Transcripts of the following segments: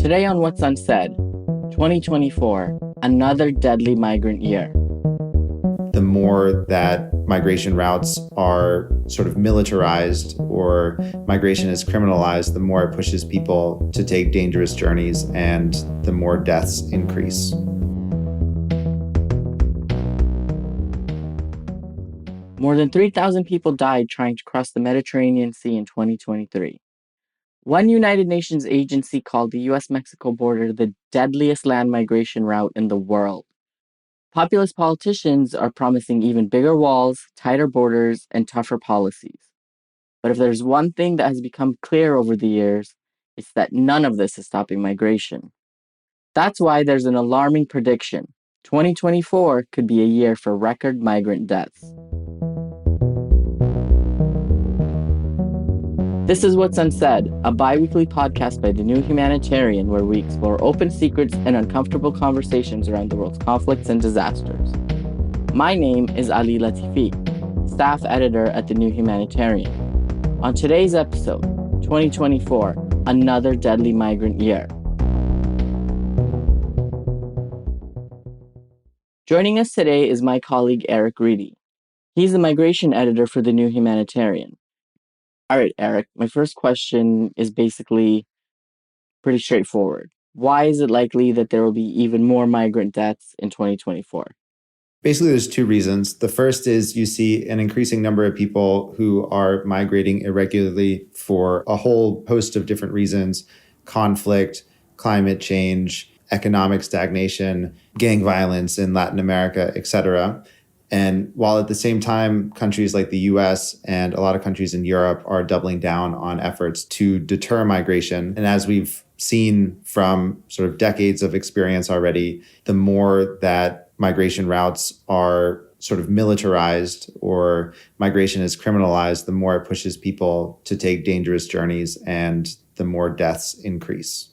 Today on What's Unsaid, 2024, another deadly migrant year. The more that migration routes are sort of militarized or migration is criminalized, the more it pushes people to take dangerous journeys and the more deaths increase. More than 3,000 people died trying to cross the Mediterranean Sea in 2023. One United Nations agency called the US-Mexico border the deadliest land migration route in the world. Populist politicians are promising even bigger walls, tighter borders, and tougher policies. But if there's one thing that has become clear over the years, it's that none of this is stopping migration. That's why there's an alarming prediction. 2024 could be a year for record migrant deaths. This is What's Unsaid, a bi-weekly podcast by the New Humanitarian where we explore open secrets and uncomfortable conversations around the world's conflicts and disasters. My name is Ali Latifi, staff editor at the New Humanitarian. On today's episode, 2024, another deadly migrant year. Joining us today is my colleague Eric Reidy. He's the migration editor for the New Humanitarian. All right, Eric, my first question is basically pretty straightforward. Why is it likely that there will be even more migrant deaths in 2024? Basically, there's two reasons. The first is you see an increasing number of people who are migrating irregularly for a whole host of different reasons: conflict, climate change, economic stagnation, gang violence in Latin America, etc. And while at the same time, countries like the US and a lot of countries in Europe are doubling down on efforts to deter migration. And as we've seen from sort of decades of experience already, the more that migration routes are sort of militarized or migration is criminalized, the more it pushes people to take dangerous journeys and the more deaths increase.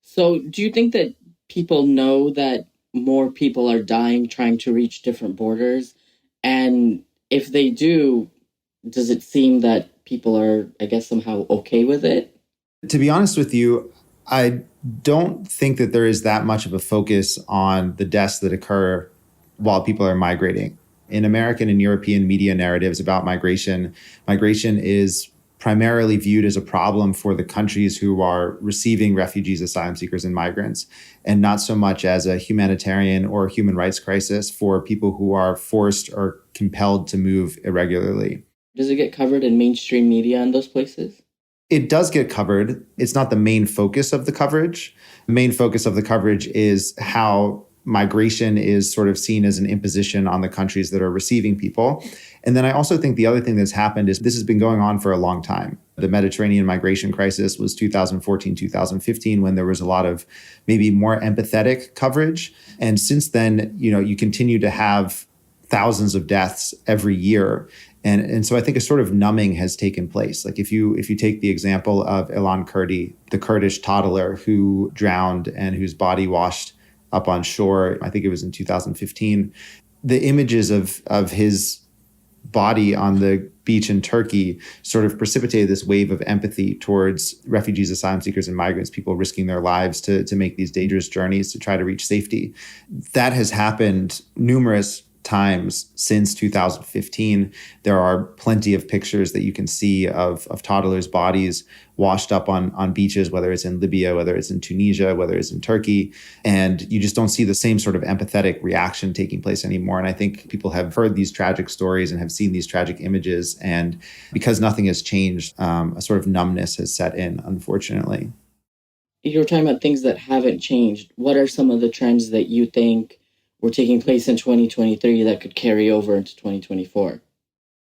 So do you think that people know that more people are dying trying to reach different borders? And if they do, does it seem that people are, somehow okay with it? To be honest with you, I don't think that there is that much of a focus on the deaths that occur while people are migrating. In American and European media narratives about migration, migration is primarily viewed as a problem for the countries who are receiving refugees, asylum seekers, and migrants, and not so much as a humanitarian or human rights crisis for people who are forced or compelled to move irregularly. Does it get covered in mainstream media in those places? It does get covered. It's not the main focus of the coverage. The main focus of the coverage is how migration is sort of seen as an imposition on the countries that are receiving people. And then I also think the other thing that's happened is this has been going on for a long time. The Mediterranean migration crisis was 2014, 2015, when there was a lot of maybe more empathetic coverage. And since then, you continue to have thousands of deaths every year. And so I think a sort of numbing has taken place. Like if you take the example of Ilan Kurdi, the Kurdish toddler who drowned and whose body washed up on shore, I think it was in 2015, the images of his body on the beach in Turkey sort of precipitated this wave of empathy towards refugees, asylum seekers, and migrants, people risking their lives to make these dangerous journeys to try to reach safety. That has happened numerous times since 2015. There are plenty of pictures that you can see of toddlers' bodies washed up on beaches, whether it's in Libya, whether it's in Tunisia, whether it's in Turkey. And you just don't see the same sort of empathetic reaction taking place anymore. And I think people have heard these tragic stories and have seen these tragic images. And because nothing has changed, a sort of numbness has set in, unfortunately. You're talking about things that haven't changed. What are some of the trends that you think were taking place in 2023 that could carry over into 2024?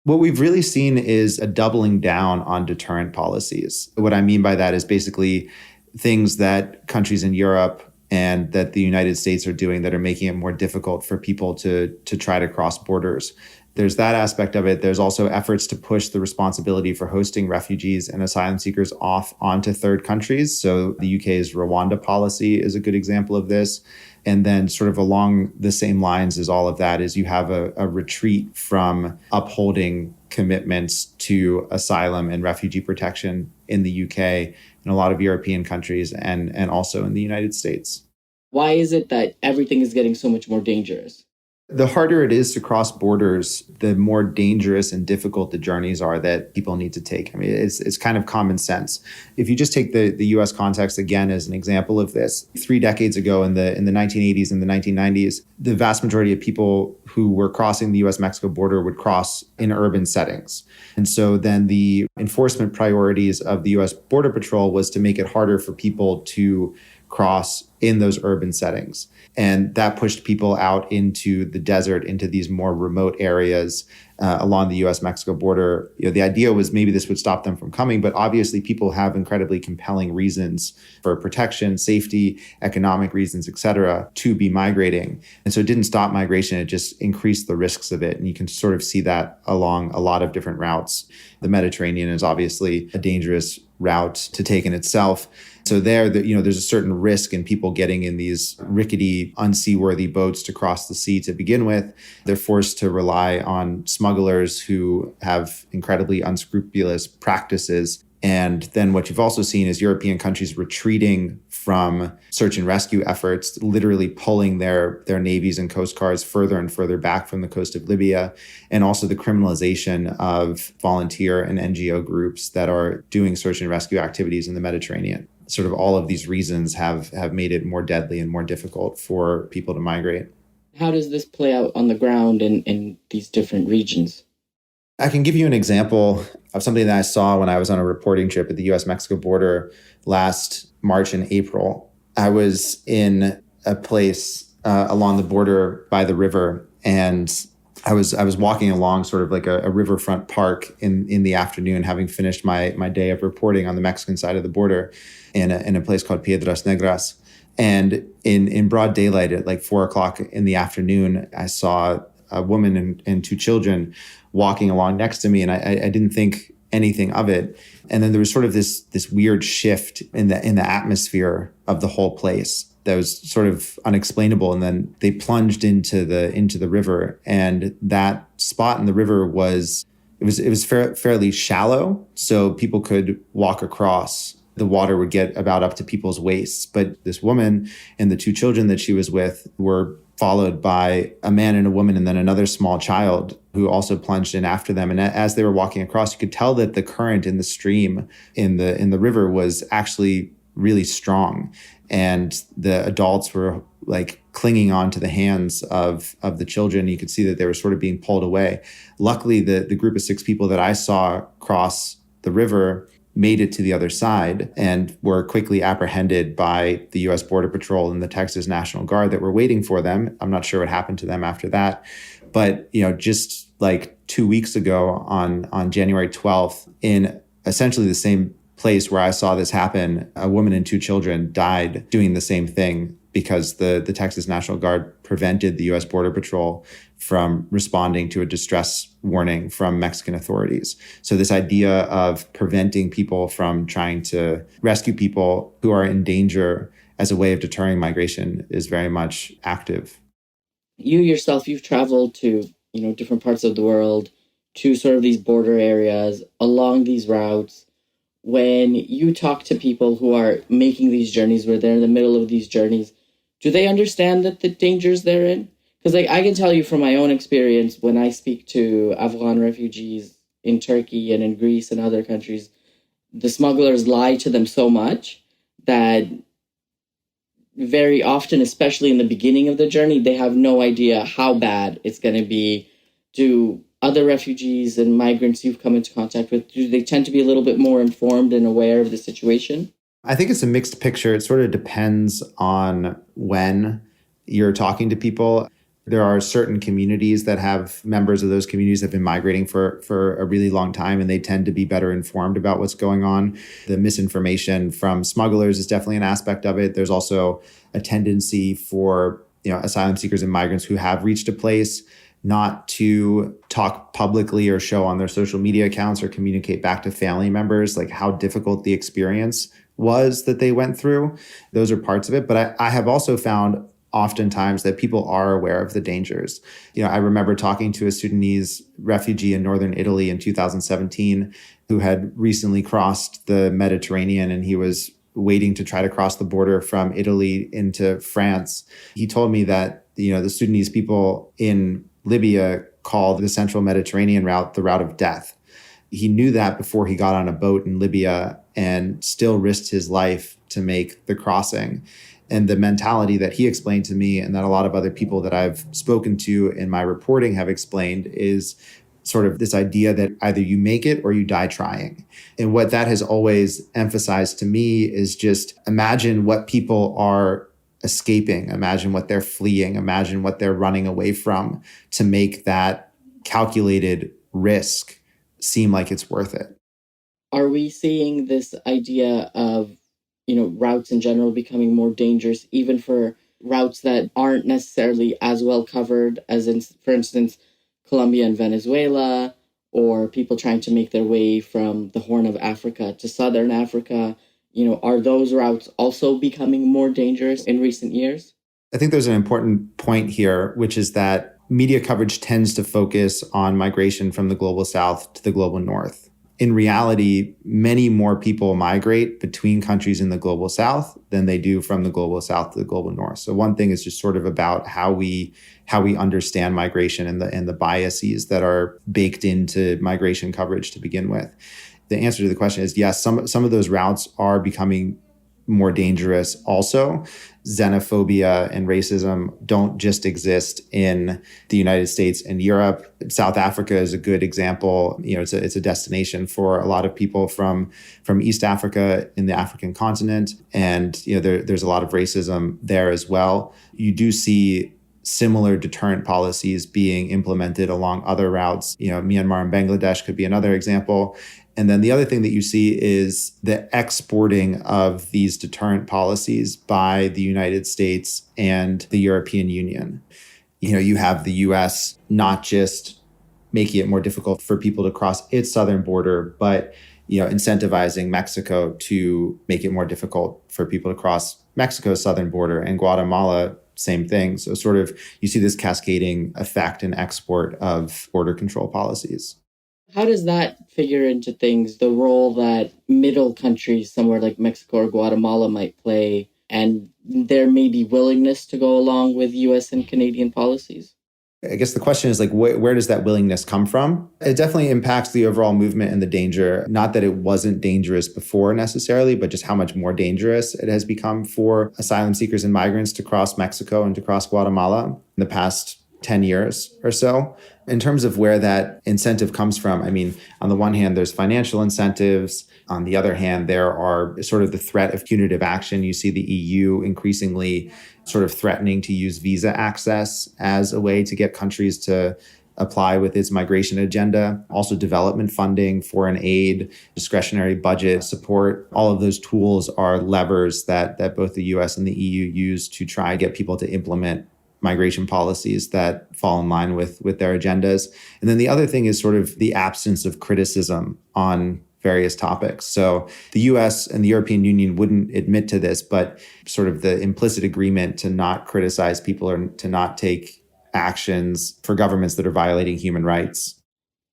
What we've really seen is a doubling down on deterrent policies. What I mean by that is basically things that countries in Europe and that the United States are doing that are making it more difficult for people to try to cross borders. There's that aspect of it. There's also efforts to push the responsibility for hosting refugees and asylum seekers off onto third countries. So the UK's Rwanda policy is a good example of this. And then sort of along the same lines as all of that is you have a retreat from upholding commitments to asylum and refugee protection in the UK, in a lot of European countries, and also in the United States. Why is it that everything is getting so much more dangerous? The harder it is to cross borders, the more dangerous and difficult the journeys are that people need to take. I mean, it's kind of common sense. If you just take the US context again as an example of this, 3 decades ago in the 1980s and the 1990s, the vast majority of people who were crossing the US-Mexico border would cross in urban settings. And so then the enforcement priorities of the US Border Patrol was to make it harder for people to cross in those urban settings. And that pushed people out into the desert, into these more remote areas along the US-Mexico border. The idea was maybe this would stop them from coming, but obviously people have incredibly compelling reasons for protection, safety, economic reasons, et cetera, to be migrating. And so it didn't stop migration, it just increased the risks of it. And you can sort of see that along a lot of different routes. The Mediterranean is obviously a dangerous route to take in itself. So there's a certain risk in people getting in these rickety, unseaworthy boats to cross the sea to begin with. They're forced to rely on smugglers who have incredibly unscrupulous practices. And then what you've also seen is European countries retreating from search and rescue efforts, literally pulling their navies and coast guards further and further back from the coast of Libya, and also the criminalization of volunteer and NGO groups that are doing search and rescue activities in the Mediterranean. Sort of all of these reasons have made it more deadly and more difficult for people to migrate. How does this play out on the ground in these different regions? I can give you an example of something that I saw when I was on a reporting trip at the US-Mexico border last March and April. I was in a place along the border by the river, and I was walking along sort of like a riverfront park in the afternoon, having finished my day of reporting on the Mexican side of the border in a place called Piedras Negras. And in broad daylight at like 4:00 in the afternoon, I saw a woman and 2 children walking along next to me, and I didn't think anything of it. And then there was sort of this weird shift in the atmosphere of the whole place that was sort of unexplainable. And then they plunged into the river, and that spot in the river was fairly shallow, so people could walk across. The water would get about up to people's waists. But this woman and the 2 children that she was with were followed by a man and a woman, and then another small child who also plunged in after them. And as they were walking across, you could tell that the current in the stream in the river was actually really strong. And the adults were like clinging on to the hands of the children. You could see that they were sort of being pulled away. Luckily, the group of 6 people that I saw cross the river made it to the other side and were quickly apprehended by the US Border Patrol and the Texas National Guard that were waiting for them. I'm not sure what happened to them after that. But, just like 2 weeks ago on January 12th, in essentially the same place where I saw this happen, a woman and 2 children died doing the same thing because the Texas National Guard prevented the US Border Patrol from responding to a distress warning from Mexican authorities. So this idea of preventing people from trying to rescue people who are in danger as a way of deterring migration is very much active. You yourself, you've traveled to, different parts of the world, to sort of these border areas, along these routes. When you talk to people who are making these journeys, where they're in the middle of these journeys, do they understand that the dangers they're in? Because I can tell you from my own experience, when I speak to Afghan refugees in Turkey and in Greece and other countries, the smugglers lie to them so much that very often, especially in the beginning of the journey, they have no idea how bad it's going to be. Do other refugees and migrants you've come into contact with, do they tend to be a little bit more informed and aware of the situation? I think it's a mixed picture. It sort of depends on when you're talking to people. There are certain communities that have members of those communities that have been migrating for a really long time, and they tend to be better informed about what's going on. The misinformation from smugglers is definitely an aspect of it. There's also a tendency for asylum seekers and migrants who have reached a place not to talk publicly or show on their social media accounts or communicate back to family members like how difficult the experience was that they went through. Those are parts of it. But I have also found oftentimes that people are aware of the dangers. I remember talking to a Sudanese refugee in northern Italy in 2017 who had recently crossed the Mediterranean, and he was waiting to try to cross the border from Italy into France. He told me that, the Sudanese people in Libya call the central Mediterranean route the route of death. He knew that before he got on a boat in Libya and still risked his life to make the crossing. And the mentality that he explained to me, and that a lot of other people that I've spoken to in my reporting have explained, is sort of this idea that either you make it or you die trying. And what that has always emphasized to me is just imagine what people are escaping, imagine what they're fleeing, imagine what they're running away from to make that calculated risk seem like it's worth it. Are we seeing this idea of, routes in general becoming more dangerous, even for routes that aren't necessarily as well covered as in, for instance, Colombia and Venezuela, or people trying to make their way from the Horn of Africa to Southern Africa? Are those routes also becoming more dangerous in recent years? I think there's an important point here, which is that media coverage tends to focus on migration from the global south to the global north. In reality, many more people migrate between countries in the global south than they do from the global south to the global north. So one thing is just sort of about how we understand migration and the biases that are baked into migration coverage to begin with. The answer to the question is yes, some of those routes are becoming more dangerous also. Xenophobia and racism don't just exist in the United States and Europe. South Africa is a good example. It's a destination for a lot of people from East Africa in the African continent. And there's a lot of racism there as well. You do see similar deterrent policies being implemented along other routes. Myanmar and Bangladesh could be another example. And then the other thing that you see is the exporting of these deterrent policies by the United States and the European Union. You have the US not just making it more difficult for people to cross its southern border, but incentivizing Mexico to make it more difficult for people to cross Mexico's southern border, and Guatemala, same thing. So sort of you see this cascading effect and export of border control policies. How does that figure into things, the role that middle countries, somewhere like Mexico or Guatemala, might play, and their maybe willingness to go along with US and Canadian policies? I guess the question is where does that willingness come from? It definitely impacts the overall movement and the danger. Not that it wasn't dangerous before necessarily, but just how much more dangerous it has become for asylum seekers and migrants to cross Mexico and to cross Guatemala in the past 10 years or so. In terms of where that incentive comes from, on the one hand, there's financial incentives. On the other hand, there are sort of the threat of punitive action. You see the EU increasingly sort of threatening to use visa access as a way to get countries to apply with its migration agenda. Also development funding, foreign aid, discretionary budget support. All of those tools are levers that both the US and the EU use to try and get people to implement migration policies that fall in line with their agendas. And then the other thing is sort of the absence of criticism on various topics. So the US and the European Union wouldn't admit to this, but sort of the implicit agreement to not criticize people or to not take actions for governments that are violating human rights.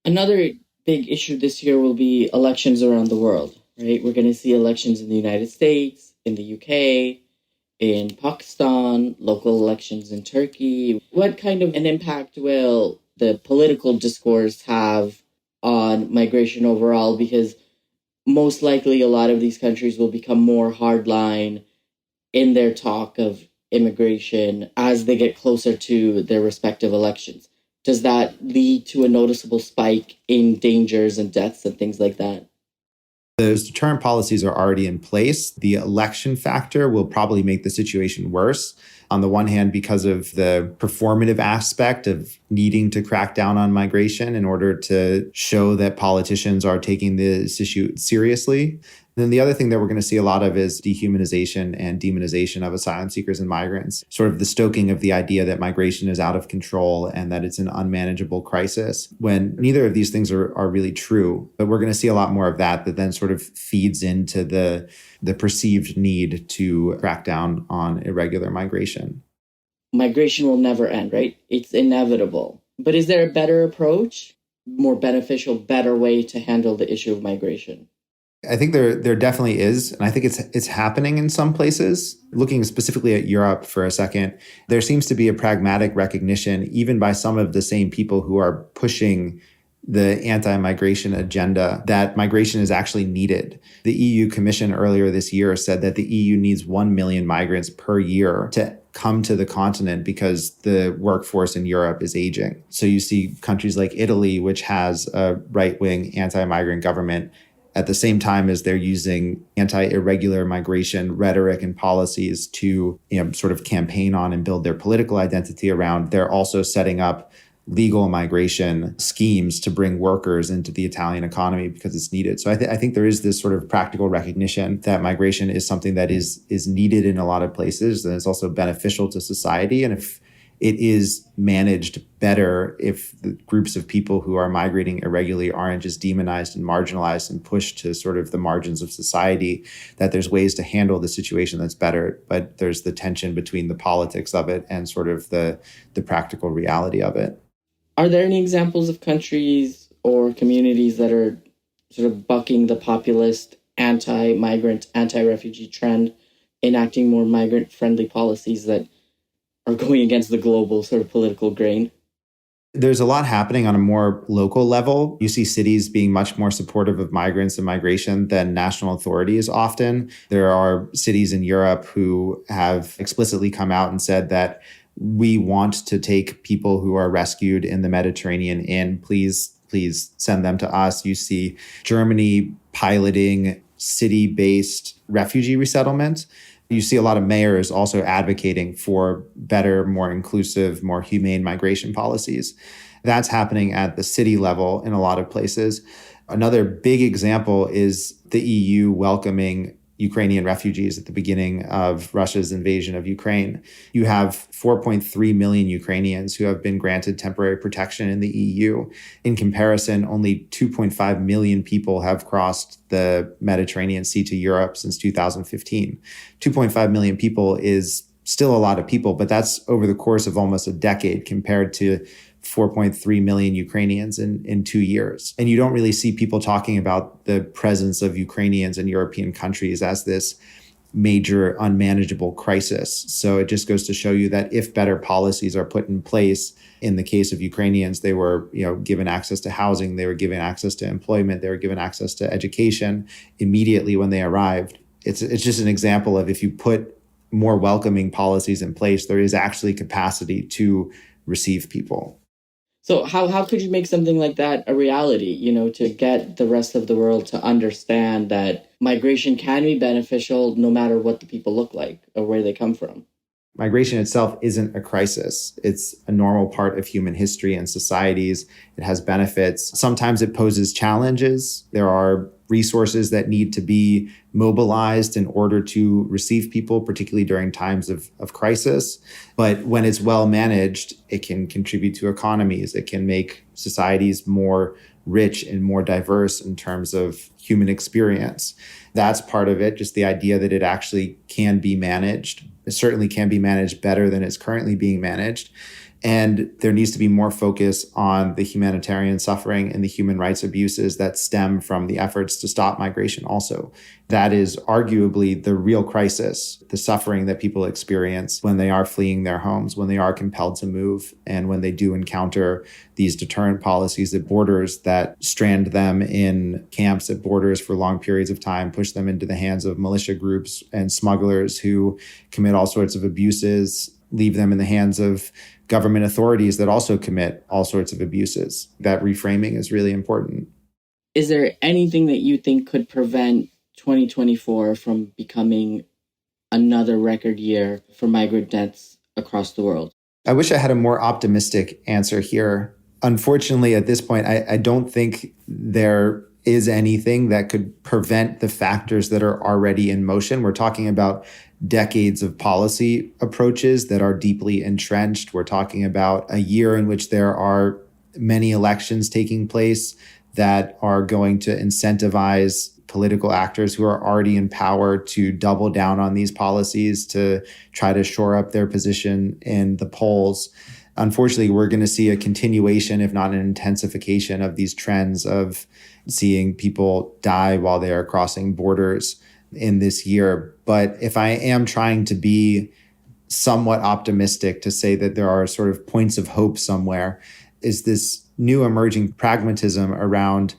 Another big issue this year will be elections around the world, right? We're going to see elections in the United States, in the UK, in Pakistan, local elections in Turkey. What kind of an impact will the political discourse have on migration overall? Because most likely a lot of these countries will become more hardline in their talk of immigration as they get closer to their respective elections. Does that lead to a noticeable spike in dangers and deaths and things like that? Those deterrent policies are already in place. The election factor will probably make the situation worse. On the one hand, because of the performative aspect of needing to crack down on migration in order to show that politicians are taking this issue seriously. Then the other thing that we're going to see a lot of is dehumanization and demonization of asylum seekers and migrants, sort of the stoking of the idea that migration is out of control and that it's an unmanageable crisis, when neither of these things are really true. But we're going to see a lot more of that then sort of feeds into the perceived need to crack down on irregular migration. migration will never end, right? It's inevitable. But is there a better approach, more beneficial, better way to handle the issue of migration? I think there definitely is, and I think it's happening in some places. Looking specifically at Europe for a second, there seems to be a pragmatic recognition, even by some of the same people who are pushing the anti-migration agenda, that migration is actually needed. The EU Commission earlier this year said that the EU needs 1 million migrants per year to come to the continent because the workforce in Europe is aging. So you see countries like Italy, which has a right-wing anti-migrant government, at the same time as they're using anti-irregular migration rhetoric and policies to, sort of campaign on and build their political identity around, they're also setting up legal migration schemes to bring workers into the Italian economy because it's needed. So I think there is this sort of practical recognition that migration is something that is needed in a lot of places, and it's also beneficial to society. And if it is managed better, if the groups of people who are migrating irregularly aren't just demonized and marginalized and pushed to sort of the margins of society, that there's ways to handle the situation that's better. But there's the tension between the politics of it and sort of the practical reality of it. Are there any examples of countries or communities that are sort of bucking the populist, anti-migrant, anti-refugee trend, enacting more migrant-friendly policies that are going against the global sort of political grain? There's a lot happening on a more local level. You see cities being much more supportive of migrants and migration than national authorities often. There are cities in Europe who have explicitly come out and said that we want to take people who are rescued in the Mediterranean in. Please send them to us. You see Germany piloting city-based refugee resettlement. You see a lot of mayors also advocating for better, more inclusive, more humane migration policies. That's happening at the city level in a lot of places. Another big example is the EU welcoming Ukrainian refugees at the beginning of Russia's invasion of Ukraine. You have 4.3 million Ukrainians who have been granted temporary protection in the EU. In comparison, only 2.5 million people have crossed the Mediterranean Sea to Europe since 2015. 2.5 million people is still a lot of people, but that's over the course of almost a decade compared to 4.3 million Ukrainians in 2 years. And you don't really see people talking about the presence of Ukrainians in European countries as this major unmanageable crisis. So it just goes to show you that if better policies are put in place, in the case of Ukrainians, they were, given access to housing, they were given access to employment, they were given access to education immediately when they arrived. It's just an example of, if you put more welcoming policies in place, there is actually capacity to receive people. So how could you make something like that a reality, to get the rest of the world to understand that migration can be beneficial no matter what the people look like or where they come from? Migration itself isn't a crisis. It's a normal part of human history and societies. It has benefits. Sometimes it poses challenges. There are resources that need to be mobilized in order to receive people, particularly during times of crisis. But when it's well managed, it can contribute to economies. It can make societies more rich and more diverse in terms of human experience. That's part of it, just the idea that it actually can be managed. It certainly can be managed better than it's currently being managed. And there needs to be more focus on the humanitarian suffering and the human rights abuses that stem from the efforts to stop migration also. That is arguably the real crisis, the suffering that people experience when they are fleeing their homes, when they are compelled to move, and when they do encounter these deterrent policies at borders that strand them in camps at borders for long periods of time, push them into the hands of militia groups and smugglers who commit all sorts of abuses, leave them in the hands of government authorities that also commit all sorts of abuses. That reframing is really important. Is there anything that you think could prevent 2024 from becoming another record year for migrant deaths across the world? I wish I had a more optimistic answer here. Unfortunately, at this point, I don't think there is anything that could prevent the factors that are already in motion. We're talking about decades of policy approaches that are deeply entrenched. We're talking about a year in which there are many elections taking place that are going to incentivize political actors who are already in power to double down on these policies to try to shore up their position in the polls. Unfortunately, we're going to see a continuation, if not an intensification, of these trends of seeing people die while they are crossing borders in this year. But if I am trying to be somewhat optimistic to say that there are sort of points of hope somewhere, is this new emerging pragmatism around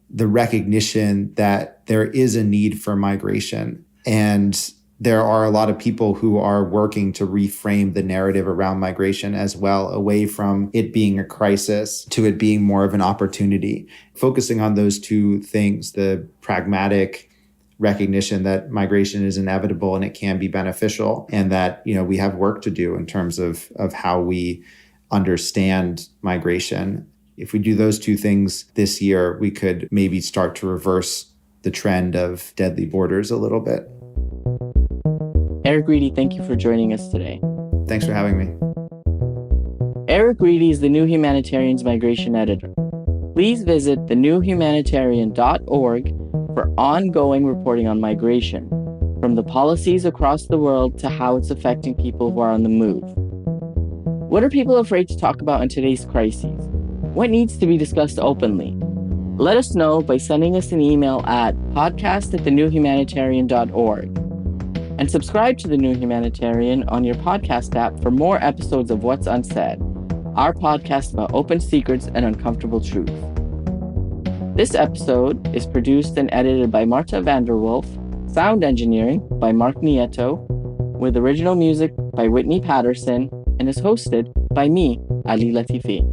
the recognition that there is a need for migration. And there are a lot of people who are working to reframe the narrative around migration as well, away from it being a crisis to it being more of an opportunity. Focusing on those two things, the pragmatic recognition that migration is inevitable and it can be beneficial, and that, we have work to do in terms of how we understand migration. If we do those two things this year, we could maybe start to reverse the trend of deadly borders a little bit. Eric Reidy, thank you for joining us today. Thanks for having me. Eric Reidy is the New Humanitarian's migration editor. Please visit thenewhumanitarian.org for ongoing reporting on migration, from the policies across the world to how it's affecting people who are on the move. What are people afraid to talk about in today's crises? What needs to be discussed openly? Let us know by sending us an email at podcast@thenewhumanitarian.org. And subscribe to The New Humanitarian on your podcast app for more episodes of What's Unsaid, our podcast about open secrets and uncomfortable truth. This episode is produced and edited by Marta Vanderwolf, sound engineering by Mark Nieto, with original music by Whitney Patterson, and is hosted by me, Ali Latifi.